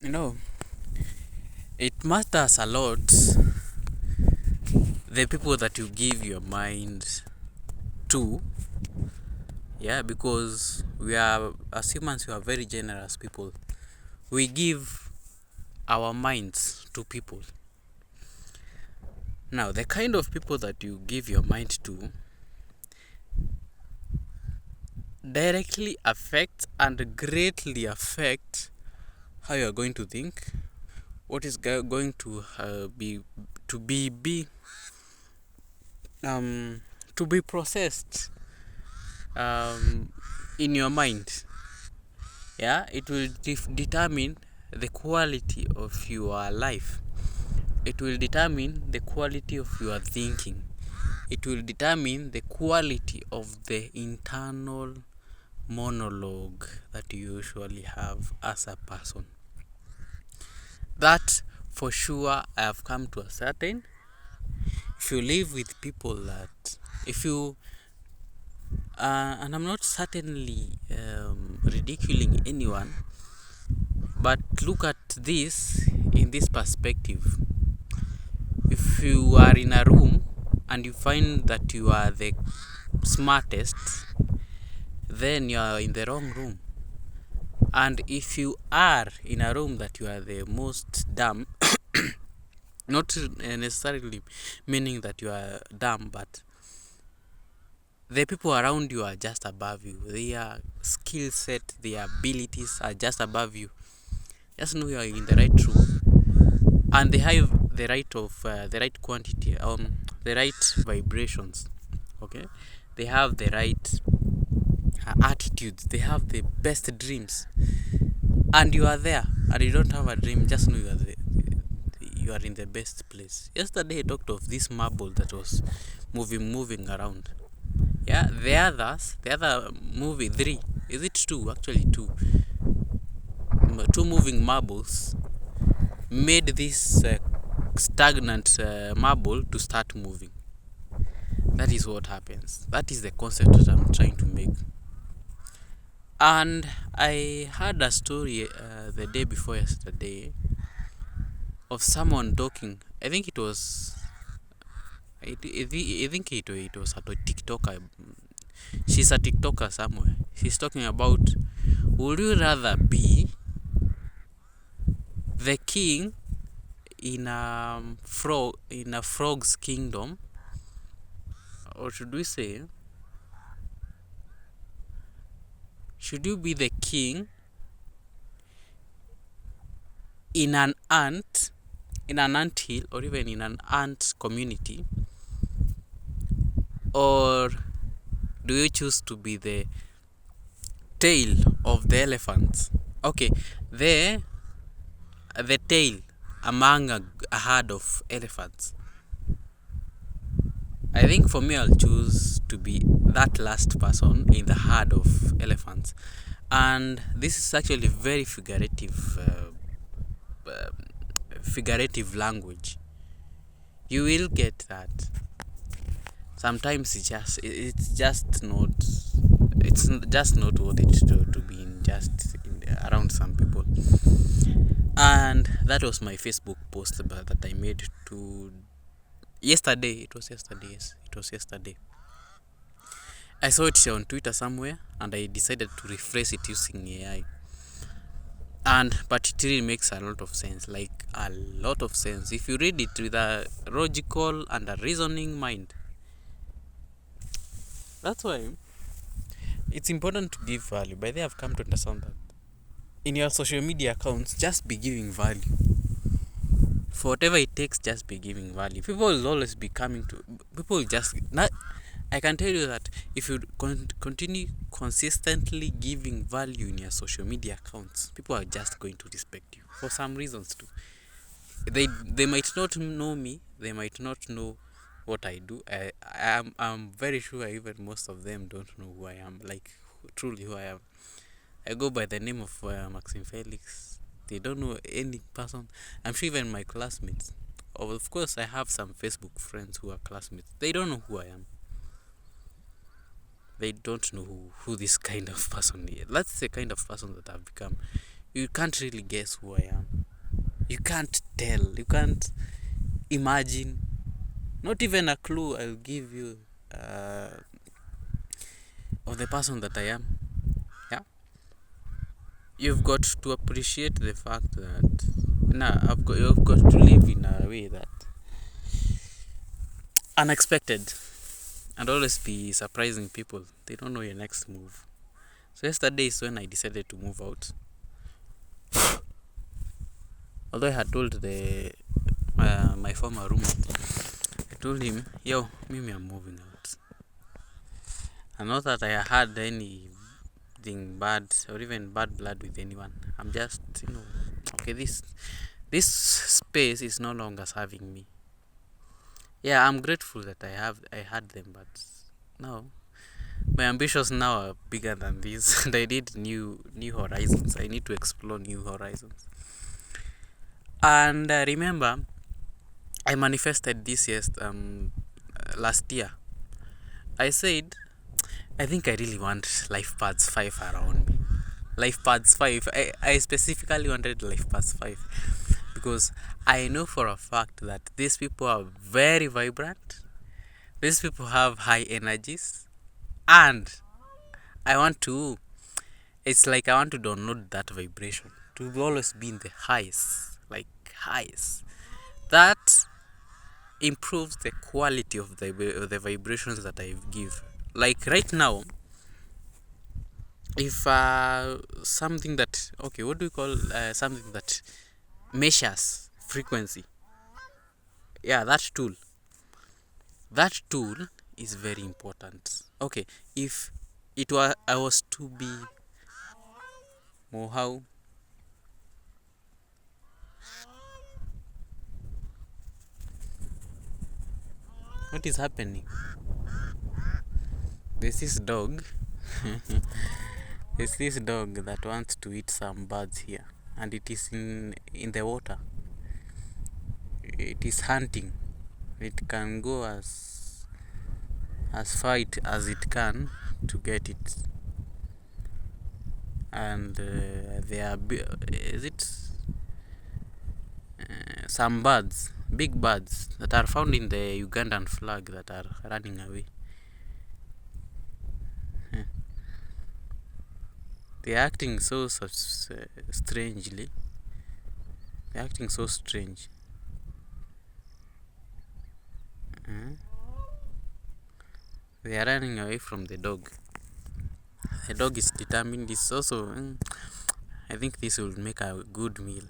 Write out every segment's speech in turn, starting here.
You know, it matters a lot the people that you give your mind to. Yeah, because we are, as humans, we are very generous people. We give our minds to people. Now, the kind of people that you give your mind to directly affects and greatly affect how you are going to think, what is going to to be um to be processed in your mind. Yeah, it will determine the quality of your life. It will determine the quality of your thinking. It will determine the quality of the internal monologue that you usually have as a person. That for sure I have come to a certain. If you live with people that, if you and I'm not certainly ridiculing anyone, but look at this in this perspective. If you are in a room and you find that you are the smartest, then you are in the wrong room. And if you are in a room that you are the most dumb, not necessarily meaning that you are dumb, but the people around you are just above you. Their skill set, their abilities are just above you. Just know you are in the right room, and they have the right quantity, the right vibrations. Okay, they have the right attitudes. They have the best dreams, and you are there, and you don't have a dream. Just know you are in the best place. Yesterday I talked of this marble that was moving around. Yeah, the other movie, three, is it two? Actually, two. Two moving marbles made this stagnant marble to start moving. That is what happens. That is the concept that I'm trying to make. And I heard a story the day before yesterday of someone talking. I think it was. I think it was a TikToker. She's a TikToker somewhere. She's talking about, would you rather be the king in a frog's kingdom, or should we say, should you be the king in an ant hill, or even in an ant community, or do you choose to be the tail of the elephants? Okay, the tail among a herd of elephants. I think for me, I'll choose to be that last person in the herd of elephants. And this is actually very figurative language. You will get that. Sometimes it's just not worth it to be around some people. And that was my Facebook post that I made to yesterday. It was yesterday. Yes, it was yesterday. I saw it on Twitter somewhere, and I decided to rephrase it using AI. But it really makes a lot of sense, like a lot of sense. If you read it with a logical and a reasoning mind, that's why it's important to give value. By the way, I've come to understand that in your social media accounts, just be giving value. For whatever it takes, just be giving value. People will always be coming to people. Just not. I can tell you that if you continue consistently giving value in your social media accounts, people are just going to respect you for some reasons too. They might not know me. They might not know what I do. I'm very sure even most of them don't know who I am. Like truly who I am. I go by the name of Maxim Felix. They don't know any person. I'm sure even my classmates. Of course, I have some Facebook friends who are classmates. They don't know who I am. They don't know who this kind of person is. That's the kind of person that I've become. you can't really guess who I am. You can't tell. You can't imagine. Not even a clue I'll give you of the person that I am. Yeah. You've got to appreciate the fact that you've got to live in a way that unexpected, and always be surprising people. They don't know your next move. So yesterday is when I decided to move out. Although I had told my former roommate, I told him, yo, Mimi, I'm moving out. And not that I had anything bad or even bad blood with anyone. I'm just, okay, this space is no longer serving me. Yeah, I'm grateful that I had them, but no. My ambitions now are bigger than this, and I need new horizons. I need to explore new horizons. And remember, I manifested this last year. I said, I think I really want Life Paths 5 around me. Life Paths 5. I specifically wanted Life Paths 5 because I know for a fact that these people are very vibrant. These people have high energies, and it's like I want to download that vibration to always be in the highest, like highest. That improves the quality of the vibrations that I give. Like right now, if something that, okay, what do we call something that measures frequency? Yeah, that tool is very important. Okay, if I was to be more how, what is happening? There's this dog. There's this dog that wants to eat some birds here, and it is in the water. It is hunting. It can go as far as it can to get it. And there are some birds, big birds that are found in the Ugandan flag that are running away. They're acting so strangely. They're acting so strange. They are running away from the dog. The dog is determined. It's also, I think this will make a good meal.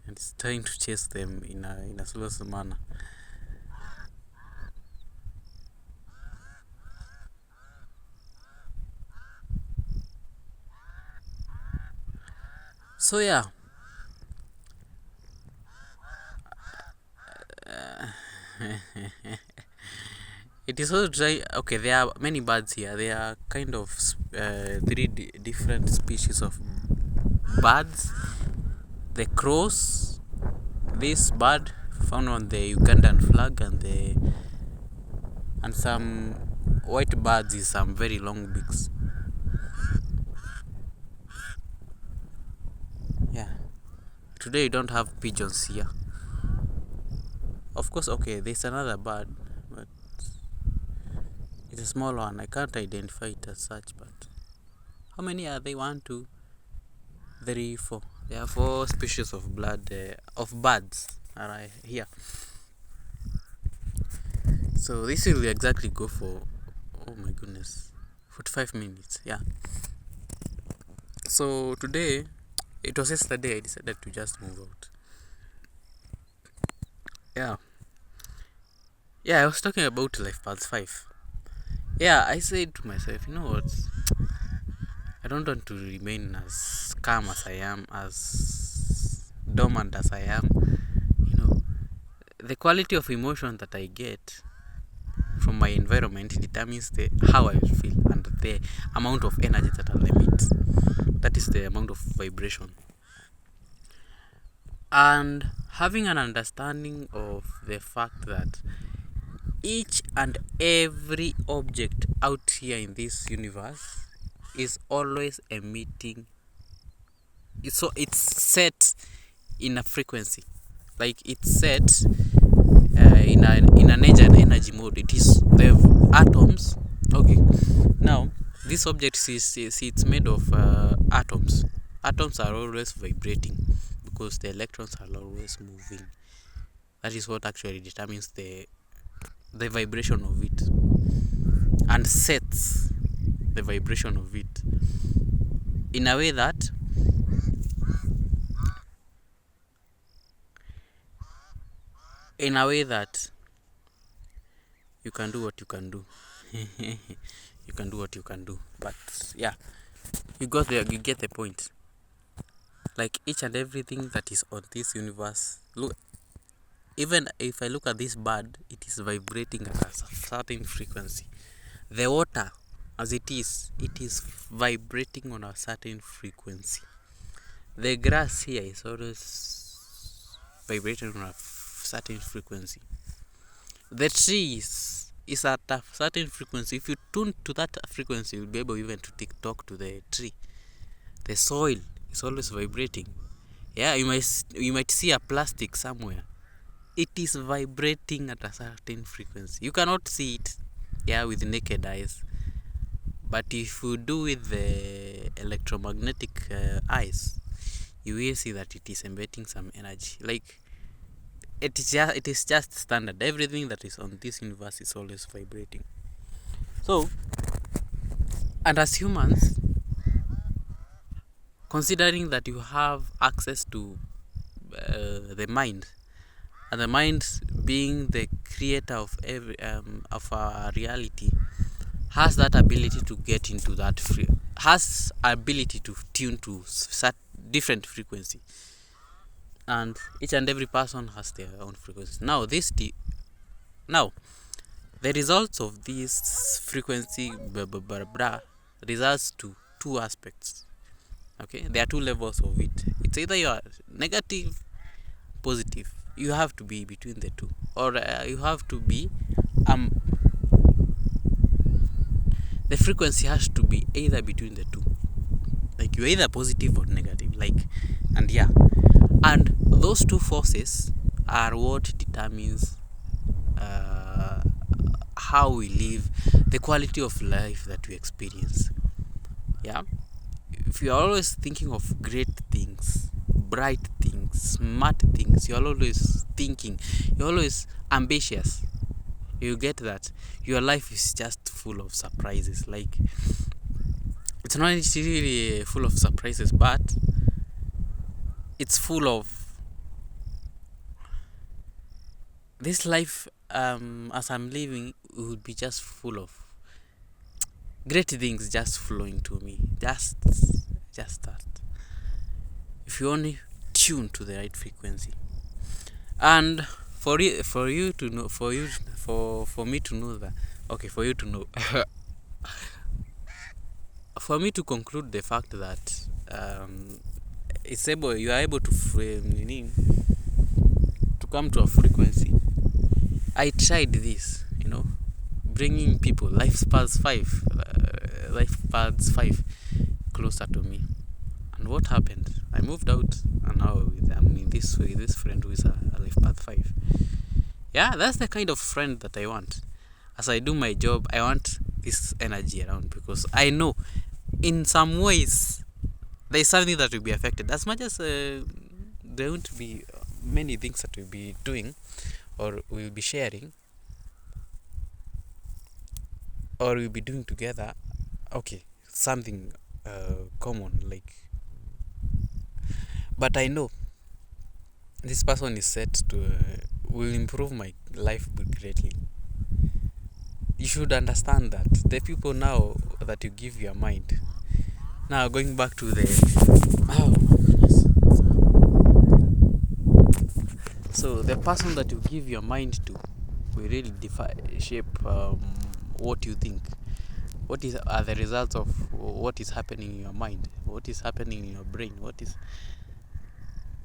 And it's trying to chase them in a slow manner. So yeah. It is also dry. Okay, there are many birds here. There are kind of three different species of birds. The crows, this bird found on the Ugandan flag, and some white birds with some very long beaks. Yeah. Today you don't have pigeons here. Of course, okay, there's another bird, but it's a small one. I can't identify it as such, but how many are they? 1, 2, 3, 4. There are 4 species of birds are here. So this will exactly go for, oh my goodness, 45 minutes. Yeah. So today, it was yesterday I decided to just move out. Yeah. Yeah, I was talking about Life Paths 5. Yeah, I said to myself, you know what? I don't want to remain as calm as I am, as dormant as I am. You know, the quality of emotion that I get from my environment determines how I will feel and the amount of energy that I'll emit. That is the amount of vibration. And having an understanding of the fact that each and every object out here in this universe is always emitting it's set in a frequency, like it's set in an energy mode. It is the atoms. Okay, now this object is it's made of atoms. Atoms are always vibrating because the electrons are always moving. That is what actually determines the vibration of it and sets the vibration of it in a way that you can do what you can do. You can do what you can do. But yeah, you get the point. Like each and everything that is on this universe, look, even if I look at this bird, it is vibrating at a certain frequency. The water, as it is vibrating on a certain frequency. The grass here is always vibrating on a certain frequency. The trees is at a certain frequency. If you tune to that frequency, you'll be able even to talk to the tree. The soil is always vibrating. Yeah, you might see a plastic somewhere. It is vibrating at a certain frequency. You cannot see it, yeah, with naked eyes. But if you do with the electromagnetic eyes, you will see that it is emitting some energy. Like it is just standard. Everything that is on this universe is always vibrating. So, and as humans, considering that you have access to the mind, and the mind being the creator of of our reality, has that ability to get into that has ability to tune to different frequency, and each and every person has their own frequency. Now the results of this frequency results to two aspects. Okay, there are two levels of it. It's either you are negative, positive. You have to be between the two, or you have to be the frequency has to be either between the two. Like you're either positive or negative. And those two forces are what determines how we live, the quality of life that we experience. Yeah, if you are always thinking of great things, bright things, smart things, you're always thinking, you're always ambitious, you get that your life is just full of surprises. Like it's not really full of surprises, but it's full of this life. As I'm living, it would be just full of great things just flowing to me. Just that. If you only tune to the right frequency, and for me to know that, okay, for you to know, for me to conclude the fact that you are able to come to a frequency. I tried this, bringing people life paths 5 closer to me. And what happened? I moved out, and now I'm in this friend who is a life path 5. Yeah, that's the kind of friend that I want. As I do my job, I want this energy around, because I know in some ways there is something that will be affected. As much as there won't be many things that we'll be doing or we'll be sharing or we'll be doing together, okay, something common, like, but I know this person is set to will improve my life greatly. You should understand that the people now that you give your mind, now going back to the so the person that you give your mind to will really shape what you think. What are the results of what is happening in your mind, what is happening in your brain, what is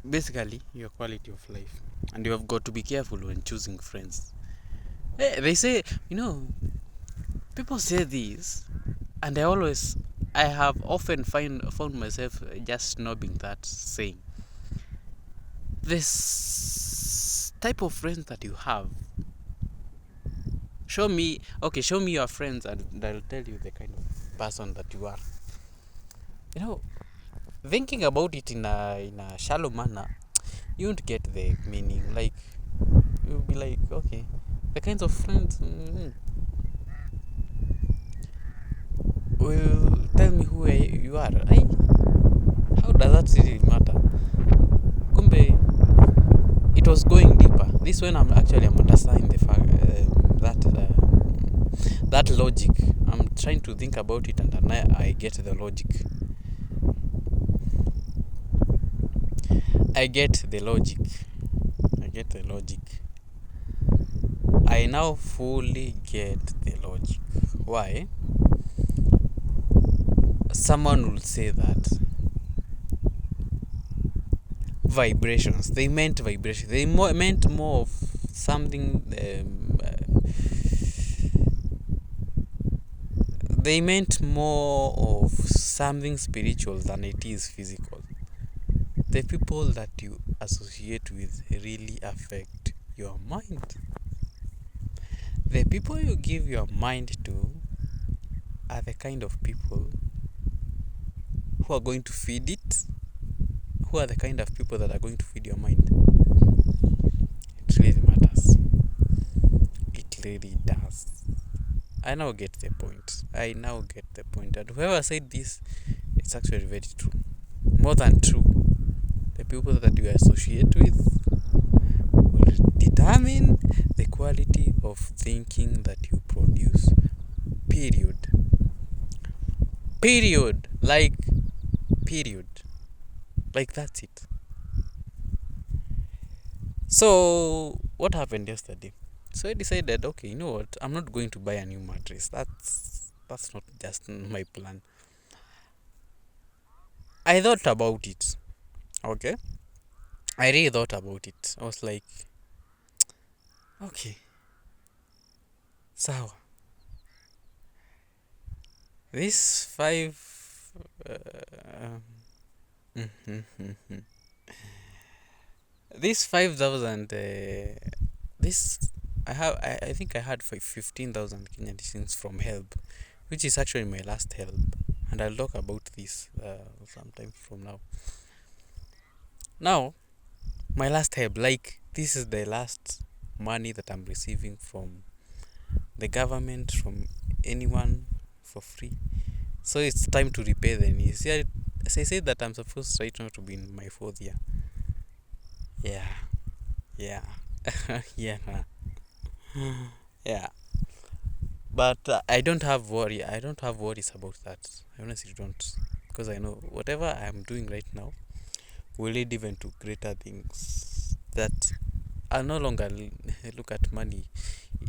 basically your quality of life. And you have got to be careful when choosing friends. They say, people say this, and I always I have often found myself just snobbing that saying. This type of friends that you have, show me your friends, and I'll tell you the kind of person that you are. You know, thinking about it in a shallow manner, you won't get the meaning. Like, you'll be like, okay, the kinds of friends will tell me who you are. How does that really matter? Kumbe, it was going deeper. This when I'm understanding the fact that logic. I'm trying to think about it, and then I get the logic. I get the logic. I now fully get the logic. Why? Someone will say that vibrations. They meant vibration. They meant more of something. They meant more of something spiritual than it is physical. The people that you associate with really affect your mind. The people you give your mind to are the kind of people who are going to feed it. Who are the kind of people that are going to feed your mind? It really matters. It really does. I now get the point. And whoever said this, it's actually very true. More than true. The people that you associate with will determine the quality of thinking that you produce. Period. Like, period. Like, that's it. So, what happened yesterday? So I decided, okay, you know what? I'm not going to buy a new mattress. That's not just my plan. I thought about it. Okay? I really thought about it. I was like, okay, so this five this 5,000 this I think I had 15,000 Kenyan shillings from help, which is actually my last help, and I'll talk about this sometime from now. My last help, like, this is the last money that I'm receiving from the government, from anyone, for free. So it's time to repay the needs. Yeah, as I said that I'm supposed right now to be in my 4th year. Yeah. Yeah. Yeah. But I don't have worries about that. I honestly don't, because I know whatever I'm doing right now will lead even to greater things that I no longer look at money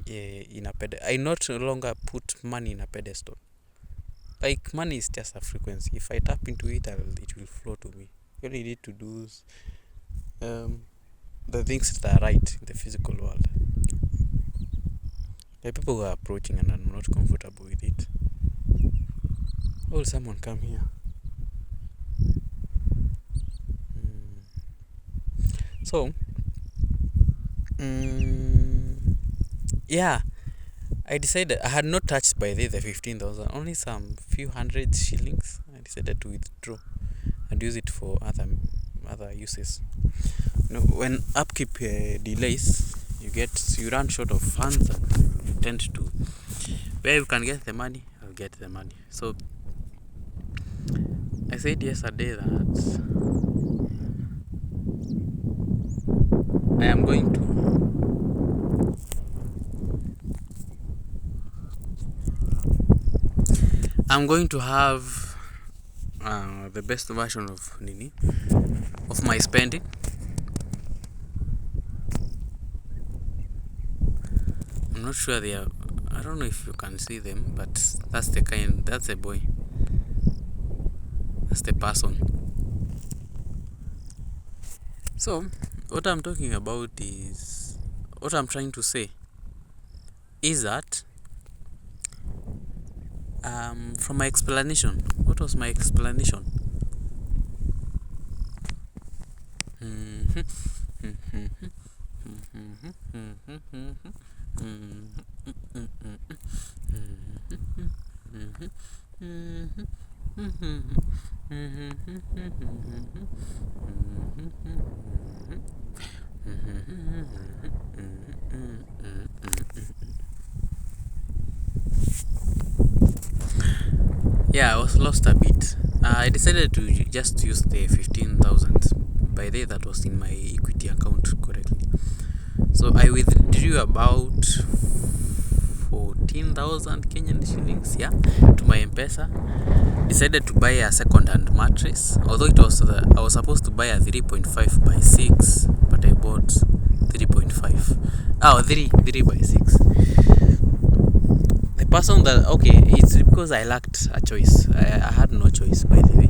in a pedestal. I not longer put money in a pedestal. Like, money is just a frequency. If I tap into it, it will flow to me. All you need to do is the things that are right in the physical world. There are people who are approaching, and I'm not comfortable with it. Oh, will someone come here? So, yeah, I decided I had not touched by the 15,000, only some few hundred shillings. I decided to withdraw and use it for other uses. You know, when upkeep delays, you run short of funds, and you tend to, where you can get the money, I'll get the money. So I said yesterday that I am going to have the best version of my spending. I'm not sure I don't know if you can see them, but that's the boy. That's the person. So, what I'm talking about is, what I'm trying to say is that From my explanation, what was my explanation? Yeah, I was lost a bit. I decided to just use the 15,000 by the that was in my equity account correctly. So I withdrew about 14,000 Kenyan shillings, yeah, to my M-Pesa. Decided to buy a second-hand mattress, although it was I was supposed to buy a 3.5 by 6, but I bought 3.5. Oh, 3 by 6. The person that, okay, it's because I lacked a choice. I had no choice, by the way.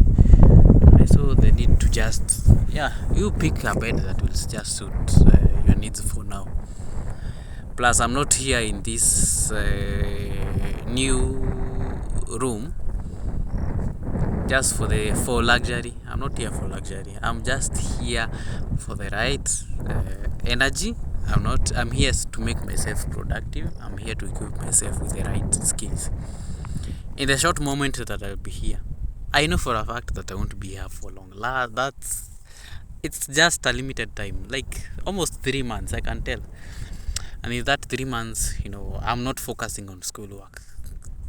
I saw the need to just, yeah, you pick a bed that will just suit your needs for now. Plus, I'm not here in this new room just for luxury. I'm not here for luxury. I'm just here for the right energy. I'm here to make myself productive. I'm here to equip myself with the right skills. In the short moment that I'll be here, I know for a fact that I won't be here for long. It's just a limited time, like almost 3 months, I can tell. And in that 3 months, I'm not focusing on schoolwork.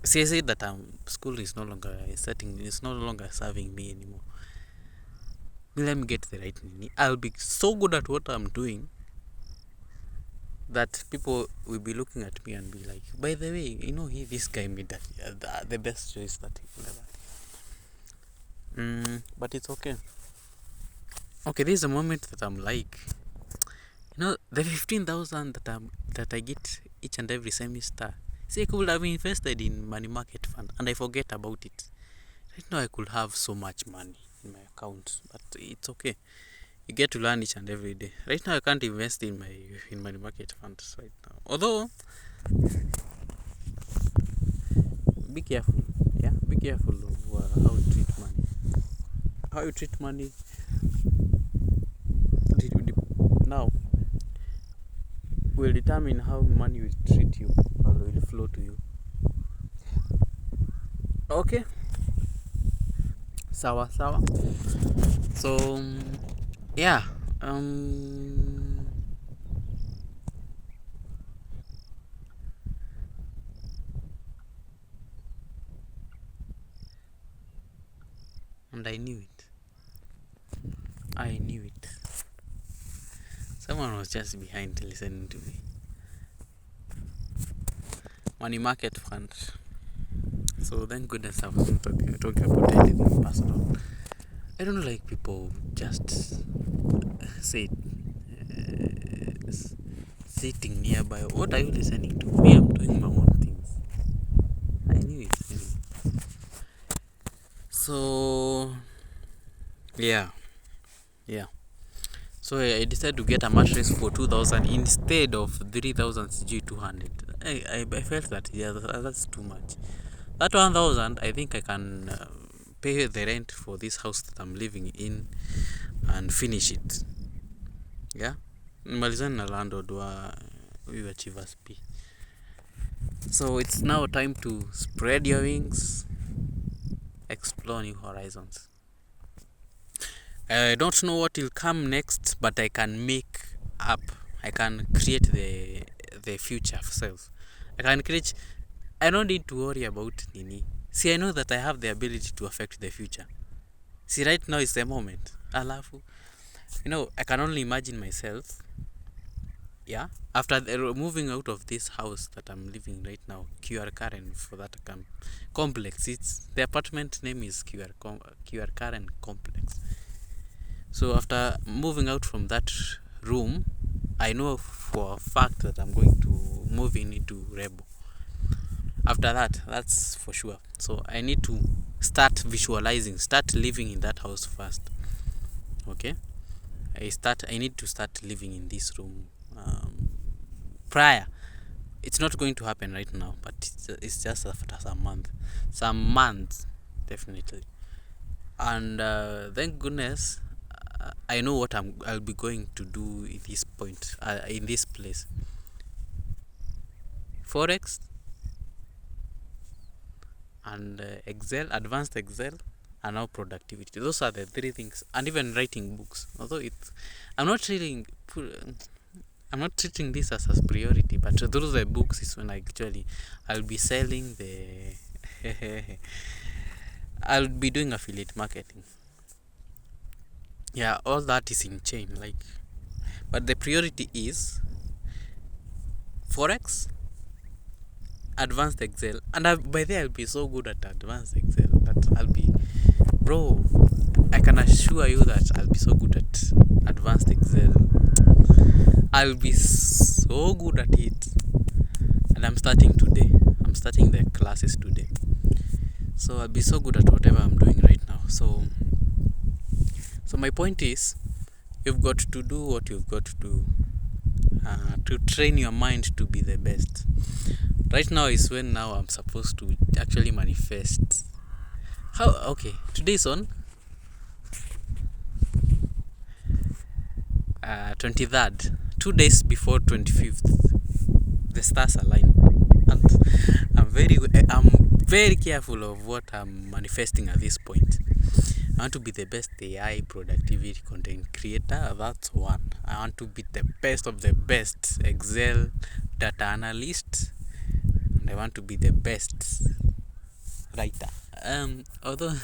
See, I said that school is no longer serving me anymore. Let me get the right meaning. I'll be so good at what I'm doing that people will be looking at me and be like, by the way, this guy made the best choice that he could ever. But it's okay. Okay, this is a moment that I'm like, the 15,000 that I get each and every semester. See, I could have invested in money market fund and I forget about it. Right now I could have so much money in my account, but it's okay. You get to learn each and every day. Right now I can't invest in money market funds right now. Although, be careful. Yeah, be careful of how you treat money. How you treat money now will determine how money will treat you or will flow to you. Okay, sawa. So yeah, and I knew it. Someone was just behind listening to me. Money market fund. So thank goodness I wasn't talking about anything personal. I don't like people just sitting nearby. What are you listening to? Me, I'm doing my own things. I knew it. So yeah. So I decided to get a mattress for 2,000 instead of 3,000 G200. I felt that that's too much. That 1,000, I think I can pay the rent for this house that I'm living in and finish it. Yeah, malizani na landlord wa huyu Achievers P. So it's now time to spread your wings, explore new horizons. I don't know what will come next, but I can create the future self. I don't need to worry about nini. See, I know that I have the ability to affect the future. See, right now is the moment. Alafu, I can only imagine myself, yeah, after moving out of this house that I'm living right now, QR Karen for that complex. The apartment name is QR Karen Complex. So after moving out from that room, I know for a fact that I'm going to move into Rebo. After that, that's for sure. So I need to start living in that house first. Okay? I need to start living in this room prior. it's not going to happen right now, but it's just after some months, definitely. And thank goodness, I know what I'll be going to do in this point, in this place. Forex and Excel, advanced Excel, and now productivity. Those are the three things, and even writing books. Although I'm not treating I'm not treating this as a priority, but those the books is when I'll be selling the I'll be doing affiliate marketing. Yeah, all that is in chain, like, but the priority is Forex, advanced Excel, and by there I'll be so good at advanced Excel that I'll be, bro, I can assure you that I'll be so good at advanced Excel. I'll be so good at it. And I'm starting today. I'm starting the classes today. So I'll be so good at whatever I'm doing right now. So my point is, you've got to do what you've got to do to train your mind to be the best. Right now is when now I'm supposed to actually manifest. Okay, today's on 23rd, 2 days before 25th. The stars align, and I'm very careful of what I'm manifesting at this point. I want to be the best AI productivity content creator. That's one. I want to be the best of the best Excel data analyst, and I want to be the best writer. Although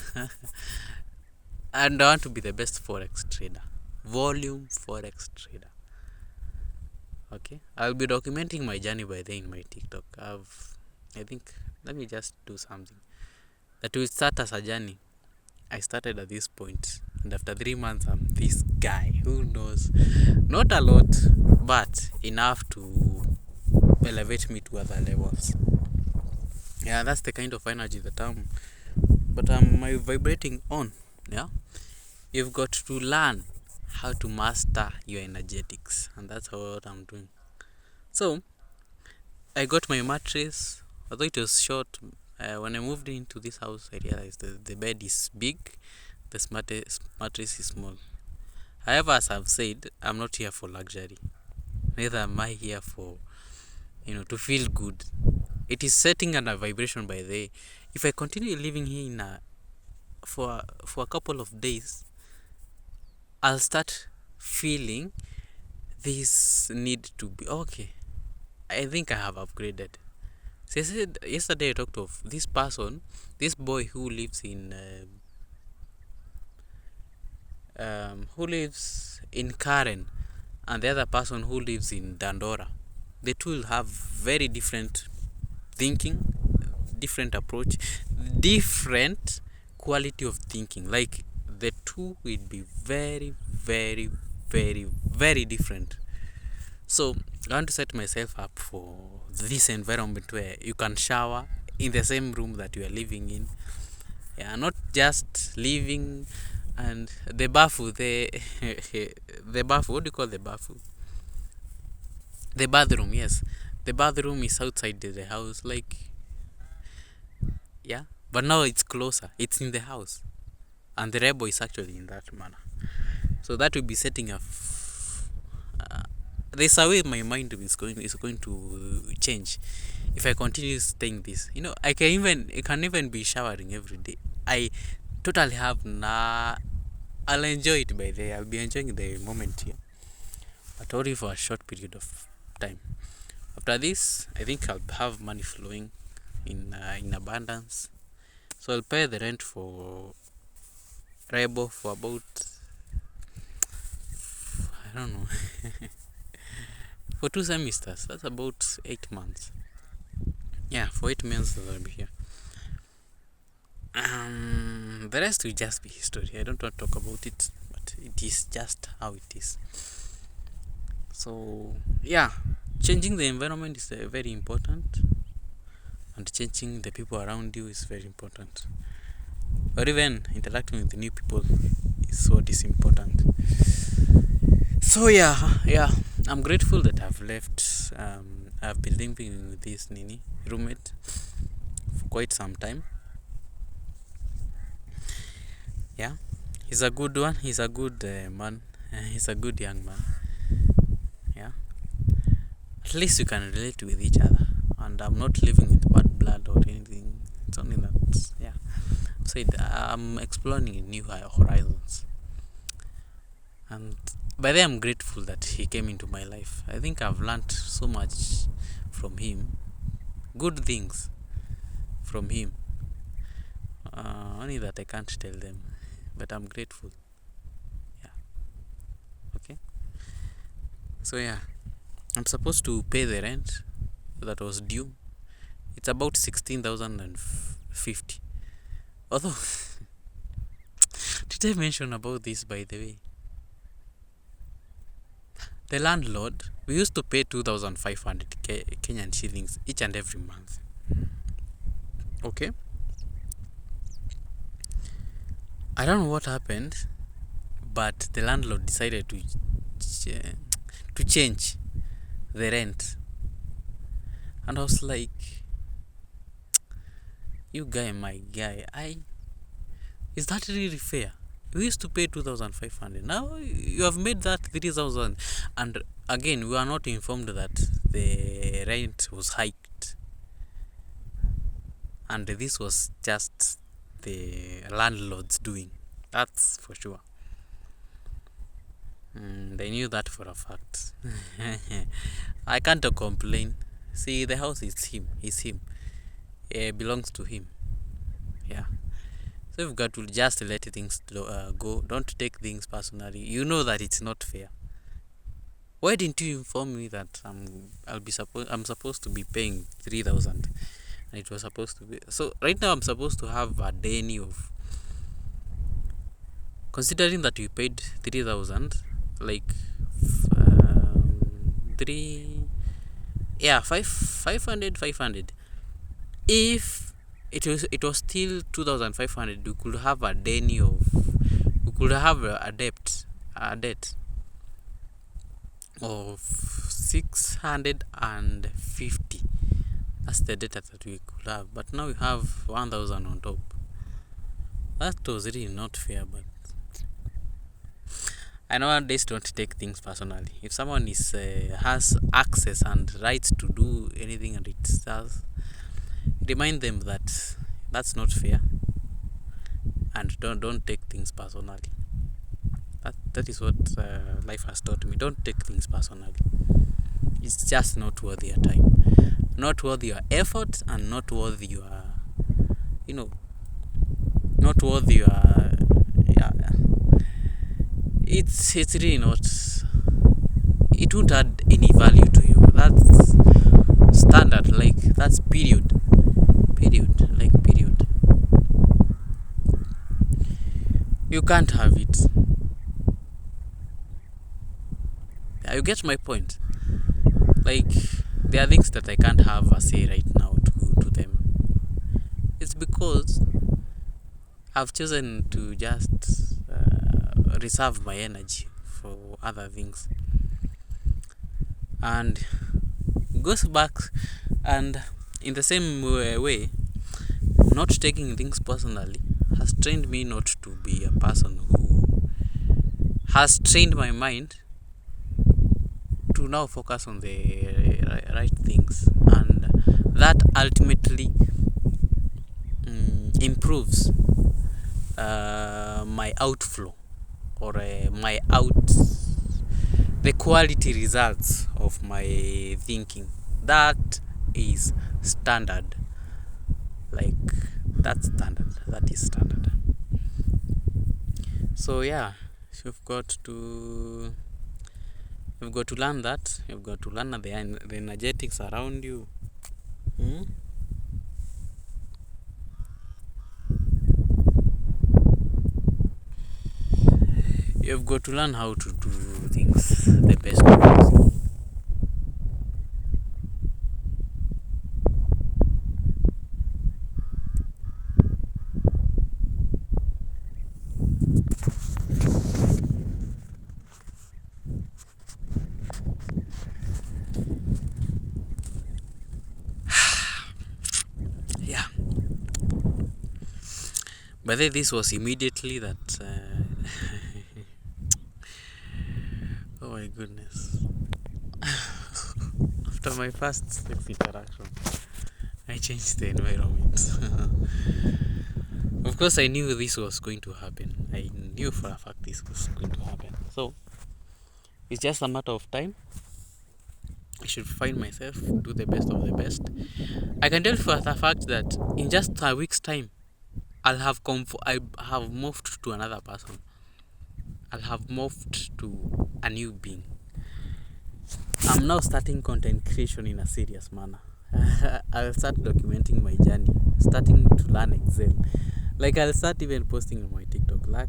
and I want to be the best forex trader, volume forex trader. Okay, I'll be documenting my journey by then in my TikTok. I think, let me just do something that will start as a journey. I started at this point, and after 3 months, I'm this guy who knows not a lot, but enough to elevate me to other levels. Yeah, that's the kind of energy that I'm vibrating on. Yeah, you've got to learn how to master your energetics, and that's what I'm doing. So I got my mattress, although it was short. When I moved into this house, I realized that the bed is big, the mattress is small. However, as I've said, I'm not here for luxury. Neither am I here for, to feel good. It is setting a vibration by the way. If I continue living here for a couple of days, I'll start feeling this need to be okay. I think I have upgraded. So yesterday I talked of this boy who lives in Karen, and the other person who lives in Dandora. The two will have very different thinking, different approach, different quality of thinking. Like, the two will be very, very, very, very different. So I want to set myself up for this environment where you can shower in the same room that you are living in. Yeah, not just living and the bathroom, the bathroom, what do you call the bathroom? The bathroom, yes. The bathroom is outside the house, like, yeah. But now it's closer. It's in the house. And the rebel is actually in that manner. So that will be setting a there's a way my mind is going to change if I continue staying this. I can even be showering every day. I totally have I'll enjoy it by the I'll be enjoying the moment here, but only for a short period of time. After this, I think I'll have money flowing in abundance. So I'll pay the rent for Rebo for about, I don't know, for 2 semesters. That's about 8 months. Yeah, for 8 months I'll be here. The rest will just be history. I don't want to talk about it, but it is just how it is. So yeah, changing the environment is very important, and changing the people around you is very important, or even interacting with the new people is what is important. So yeah, I'm grateful that I've left I've been living with this roommate for quite some time. Yeah, he's a good one. He's a good man. He's a good young man. Yeah, at least you can relate with each other. And I'm not living with bad blood or anything. It's only that, yeah. So I'm exploring new horizons. And by then, I'm grateful that he came into my life. I think I've learned so much from him, good things from him. Only that I can't tell them, but I'm grateful. Yeah. Okay. So yeah, I'm supposed to pay the rent that was due. It's about 16,050. Although, did I mention about this, by the way? The landlord, we used to pay 2,500 Kenyan shillings each and every month. Okay. I don't know what happened, but the landlord decided to change the rent. And I was like, you guy, my guy, is that really fair? We used to pay 2,500. Now you have made that 3,000. And again, we are not informed that the rent was hiked. And this was just the landlord's doing. That's for sure. They knew that for a fact. I can't complain. See, the house is him. It's him. It belongs to him. Yeah. So you've got to just let things go. Don't take things personally. You know that it's not fair. Why didn't you inform me that I'm supposed to be paying 3,000, and it was supposed to be so? Right now, I'm supposed to have a day of. Considering that you paid 3,000, like 500. If it was still 2,500, we could have a day of. We could have a debt of 650. That's the data that we could have. But now we have 1,000 on top. That was really not fair, but I nowadays don't take things personally. If someone has access and rights to do anything and it does, remind them that that's not fair, and don't take things personally. That is what life has taught me. Don't take things personally. It's just not worth your time, not worth your effort, and not worth your, not worth your. Yeah. It's really not. It won't add any value to you. That's standard. Like that's period. Period. You can't have it. You get my point. Like there are things that I can't have a say right now to them. It's because I've chosen to just reserve my energy for other things, and goes back, and in the same way, not taking things personally has trained me not to be a person who has trained my mind to now focus on the right things, and that ultimately improves my outflow, or the quality results of my thinking. That is standard. Like that's standard. That is standard. So yeah, you've got to learn that. You've got to learn the energetics around you. You've got to learn how to do things the best way. But then this was immediately that. Oh my goodness. After my first sex interaction, I changed the environment. Of course, I knew this was going to happen. I knew for a fact this was going to happen. So it's just a matter of time. I should find myself, do the best of the best. I can tell for a fact that in just a week's time, I have moved to another person. I'll have moved to a new being. I'm now starting content creation in a serious manner. I'll start documenting my journey, starting to learn Excel. Like I'll start even posting on my TikTok. Like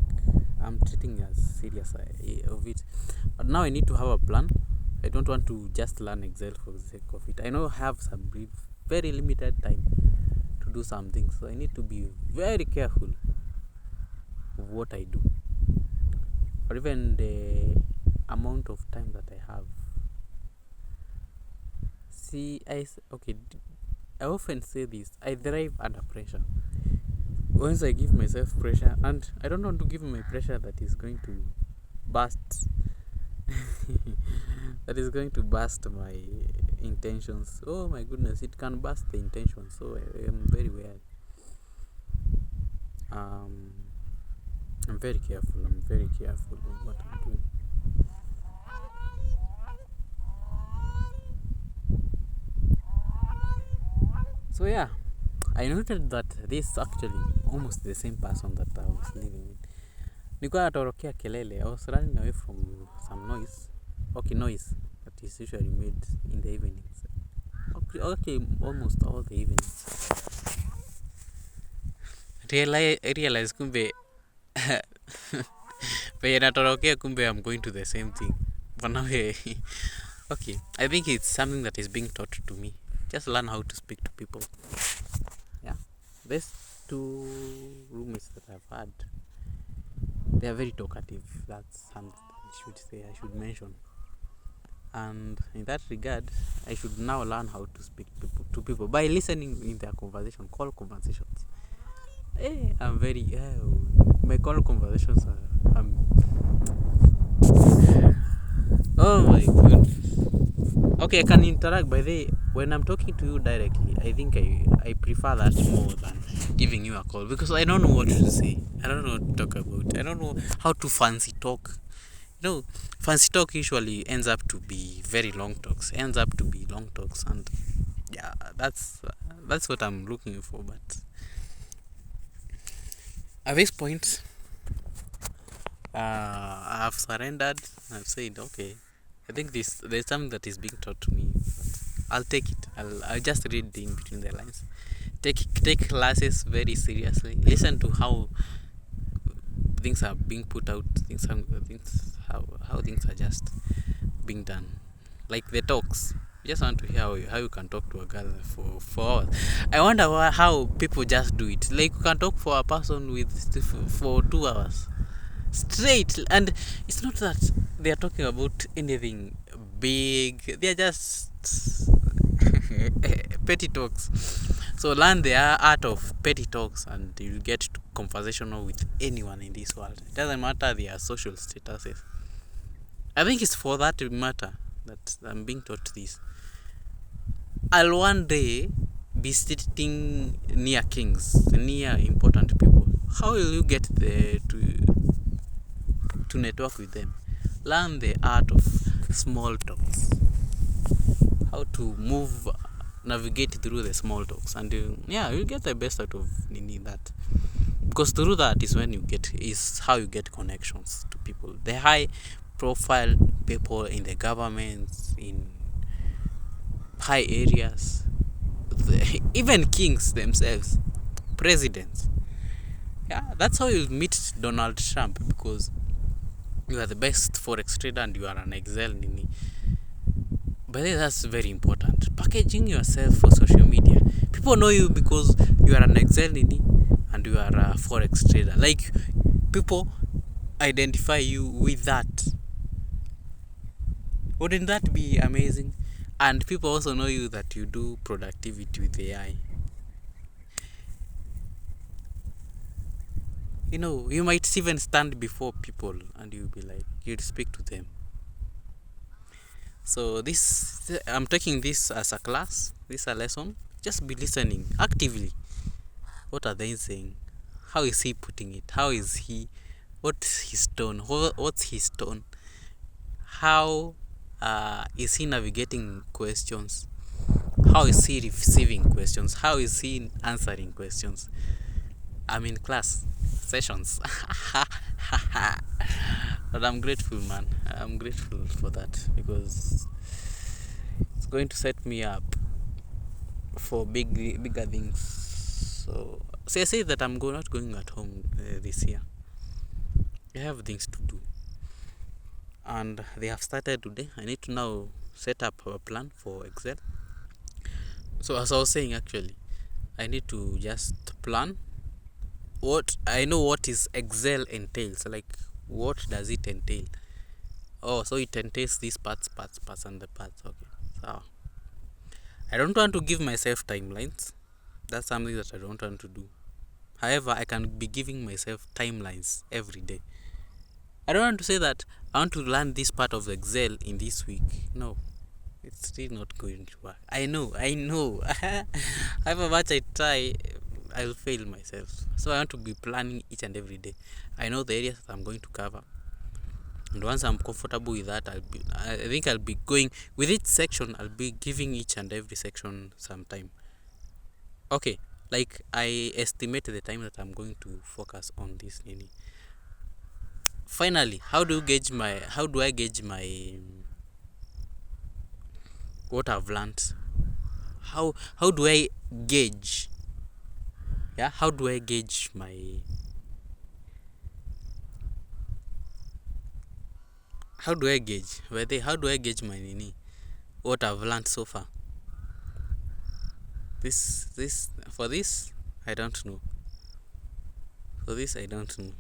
I'm treating as serious of it. But now I need to have a plan. I don't want to just learn Excel for the sake of it. I know I have some very limited time to do something, so I need to be very careful of what I do, or even the amount of time that I have. See, I often say this. I thrive under pressure. Once I give myself pressure, and I don't want to give my pressure that is going to burst that is going to burst my intentions. Oh my goodness, it can burst the intentions, so I am very wary. I'm very careful of what I'm doing. So yeah, I noted that this is actually almost the same person that I was living with. Nilikuwa natorokea kelele. I was running away from some noise that is usually made in the evenings. Okay, almost all the evenings. I realized kumbe penye natorokea kumbe I'm going to the same thing. But now okay, I think it's something that is being taught to me. Just learn how to speak to people. Yeah, these two roommates that I've had, they are very talkative. That's something I should mention. And in that regard, I should now learn how to speak to people by listening in their conversation, call conversations. I'm very my call conversations are oh my goodness. Okay, I can interact. By the way, when I'm talking to you directly, I think I prefer that more than giving you a call, because I don't know what to say. I don't know what to talk about. I don't know how to fancy talk. Fancy talk usually ends up to be very long talks. And yeah, that's what I'm looking for. But at this point, I've surrendered. I've said, okay, I think there's something that is being taught to me. I'll take it. I'll just read in between the lines. Take classes very seriously. Listen to how things are being put out. How things are just being done. Like the talks. I just want to hear how you can talk to a girl for hours. I wonder how people just do it. Like you can talk for a person for 2 hours straight, and it's not that they are talking about anything big. They are just petty talks. So learn the art of petty talks, and you'll get conversational with anyone in this world. It doesn't matter their social statuses. I think it's for that matter that I'm being taught this. I'll one day be sitting near kings, near important people. How will you get there to network with them? Learn the art of small talks. How to navigate through the small talks, and you'll get the best out of that. Because through that is how you get connections to people. The high profile people in the government, in high areas, even kings themselves, presidents. Yeah, that's how you meet Donald Trump, because you are the best forex trader and you are an Excel nini. But that's very important. Packaging yourself for social media. People know you because you are an Excel nini and you are a forex trader. Like, people identify you with that. Wouldn't that be amazing? And people also know you that you do productivity with AI. You might even stand before people and you'll be like, you'd speak to them. So I'm taking this as a class, this a lesson. Just be listening actively. What are they saying? How is he putting it? How is he? What's his tone? What's his tone? How is he navigating questions? How is he receiving questions? How is he answering questions? I'm in class sessions. But I'm grateful, man. I'm grateful for that because it's going to set me up for bigger things. So I say that I'm not going at home this year. I have things to do, and they have started today. I need to now set up a plan for Excel. So as I was saying, actually, I need to just plan what I know what is Excel entails. Like, what does it entail? Oh, so it entails these parts, and the parts. Okay, so I don't want to give myself timelines. That's something that I don't want to do. However, I can be giving myself timelines every day. I don't want to say that I want to learn this part of Excel in this week. No, it's still not going to work. I know. However much I try, I'll fail myself. So I want to be planning each and every day. I know the areas that I'm going to cover. And once I'm comfortable with that, I think I'll be going with each section. I'll be giving each and every section some time. Okay, like I estimate the time that I'm going to focus on this nini. Finally, how do I gauge my what I've learned? How do I gauge? Yeah, how do I gauge my how do I gauge? How do I gauge my nini? What I've learned so far? This for this I don't know. For this I don't know.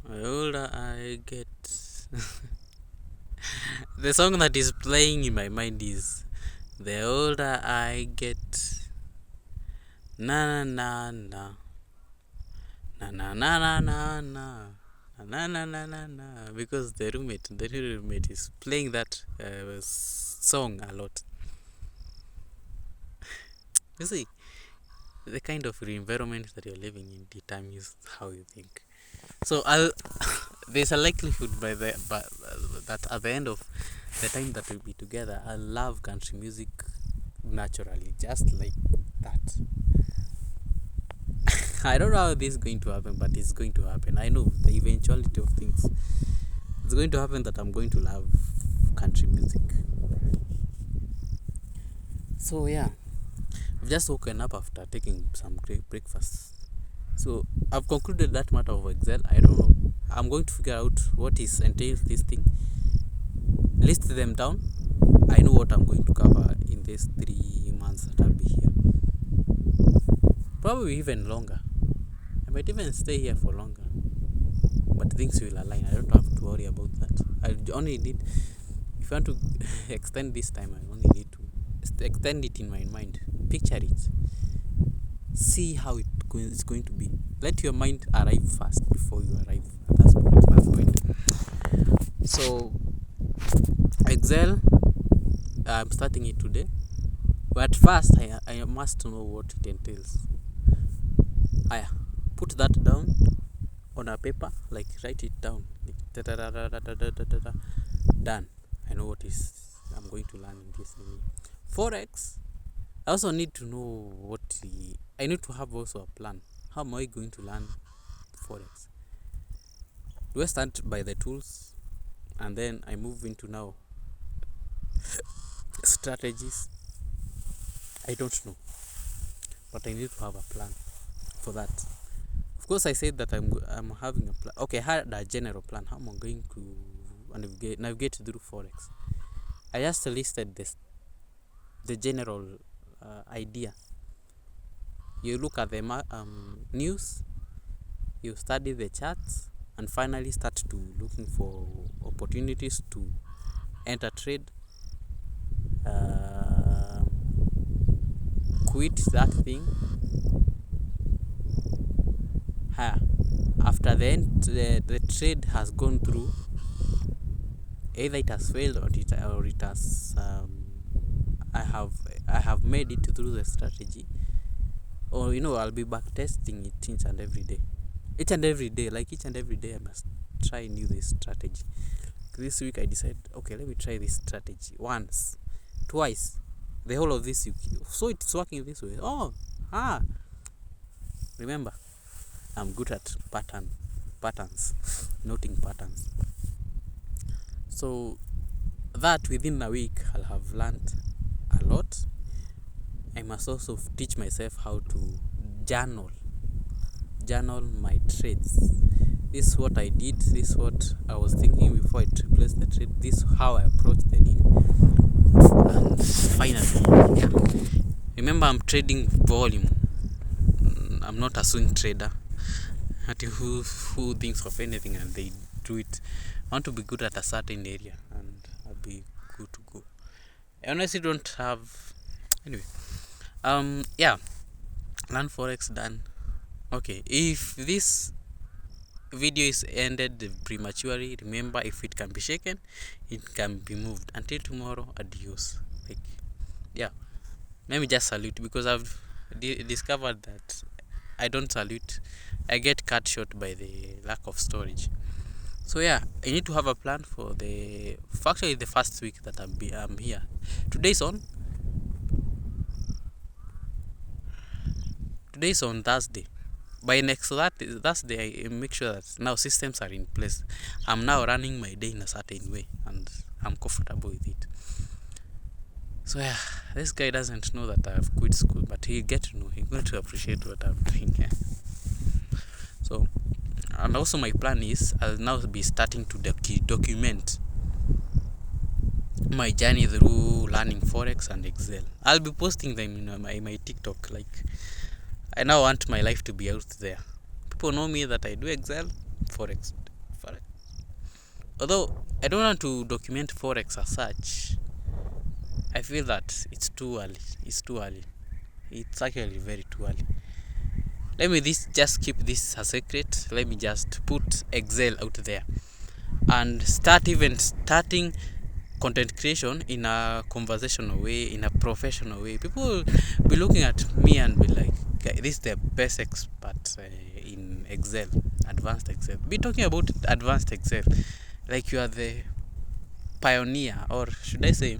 The older I get, the song that is playing in my mind is the older I get, na na na na na na na na na na na na na na, because the new roommate is playing that song a lot. You see, the kind of environment that you're living in determines how you think. So there's a likelihood that at the end of the time that we'll be together, I'll love country music naturally, just like that. I don't know how this is going to happen, but it's going to happen. I know the eventuality of things. It's going to happen that I'm going to love country music. So yeah, I've just woken up after taking some great breakfast. So I've concluded that matter of Excel. I don't know. I'm going to figure out what is entails this thing. List them down. I know what I'm going to cover in these 3 months that I'll be here. Probably even longer. I might even stay here for longer. But things will align. I don't have to worry about that. I only need, if you want to extend this time, I only need to extend it in my mind. Picture it. See how it's going to be. Let your mind arrive first before you arrive at that point. So Excel, I'm starting it today, but first I must know what it entails. Put that down on a paper, like write it down. Done. I know what is I'm going to learn in this Forex. I also need to know I need to have also a plan. How am I going to learn Forex? Do I start by the tools and then I move into now strategies? I don't know, but I need to have a plan for that. Of course, I said that I'm having a plan. Okay, I had a general plan. How am I going to navigate through Forex? I just listed the general idea. You look at the news, you study the charts, and finally start to looking for opportunities to enter trade, quit that thing, After the trade has gone through, either it has failed or it has I have made it through the strategy, or I'll be back testing it each and every day. Each and every day I must try new this strategy. This week I decided, okay, let me try this strategy once, twice, the whole of this week. So it's working this way. Remember, I'm good at patterns, noting patterns. So that within a week I'll have learned a lot. I must also teach myself how to journal my trades. This is what I did, this is what I was thinking before I placed the trade, this is how I approached the need. And finally, remember, I'm trading volume. I'm not a swing trader who thinks of anything and they do it. I want to be good at a certain area and I'll be good to go. I honestly don't have anyway. Learn forex done. Okay, if this video is ended prematurely, remember, if it can be shaken, it can be moved. Until tomorrow, adios. Let me just salute, because I've discovered that I don't salute, I get cut short by the lack of storage. So I need to have a plan for the first week that I'm here. Today's on Thursday. By next Thursday, I make sure that now systems are in place. I'm now running my day in a certain way and I'm comfortable with it. So this guy doesn't know that I've quit school, but he'll get to know. He's going to appreciate what I'm doing here. So, and also my plan is I'll now be starting to document my journey through learning forex and Excel. I'll be posting them in my TikTok. Like, I now want my life to be out there. People know me that I do Excel, forex. Although I don't want to document forex as such, I feel that it's too early. It's actually very too early. Let me just keep this a secret. Let me just put Excel out there and starting content creation in a conversational way, in a professional way. People will be looking at me and be like, this is the best expert in Excel, advanced Excel. Be talking about advanced Excel like you are the pioneer, or should I say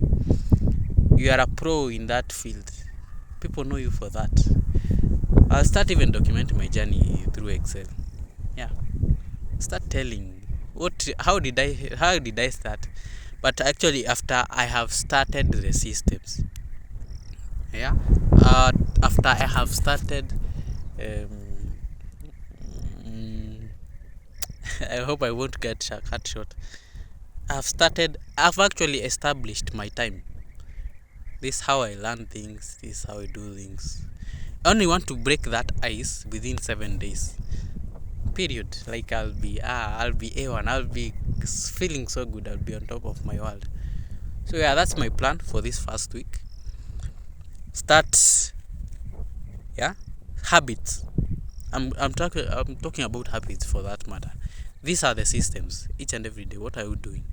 you are a pro in that field. People know you for that. I'll start even documenting my journey through Excel. Start telling how did I start, but actually after I have started the systems. After I have started I hope I won't get cut short. I've actually established my time. This is how I learn things, this is how I do things. I only want to break that ice within 7 days. Period. Like I'll be A1, I'll be feeling so good, I'll be on top of my world. So that's my plan for this first week. Start habits. I'm talking about habits for that matter. These are the systems. Each and every day, what are you doing?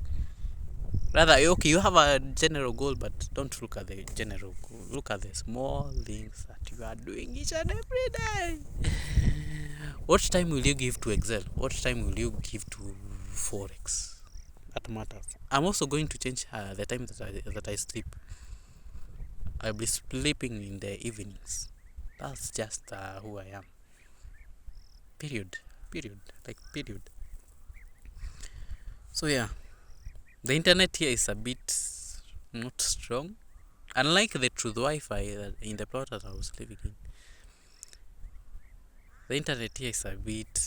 Rather, okay, you have a general goal, but don't look at the general goal. Look at the small things that you are doing each and every day. What time will you give to Excel? What time will you give to Forex? That matters. I'm also going to change the time that I sleep. I'll be sleeping in the evenings. That's just who I am. Period. So the internet here is a bit not strong. Unlike the Truth Wi-Fi in the plot that I was living in, the internet here is a bit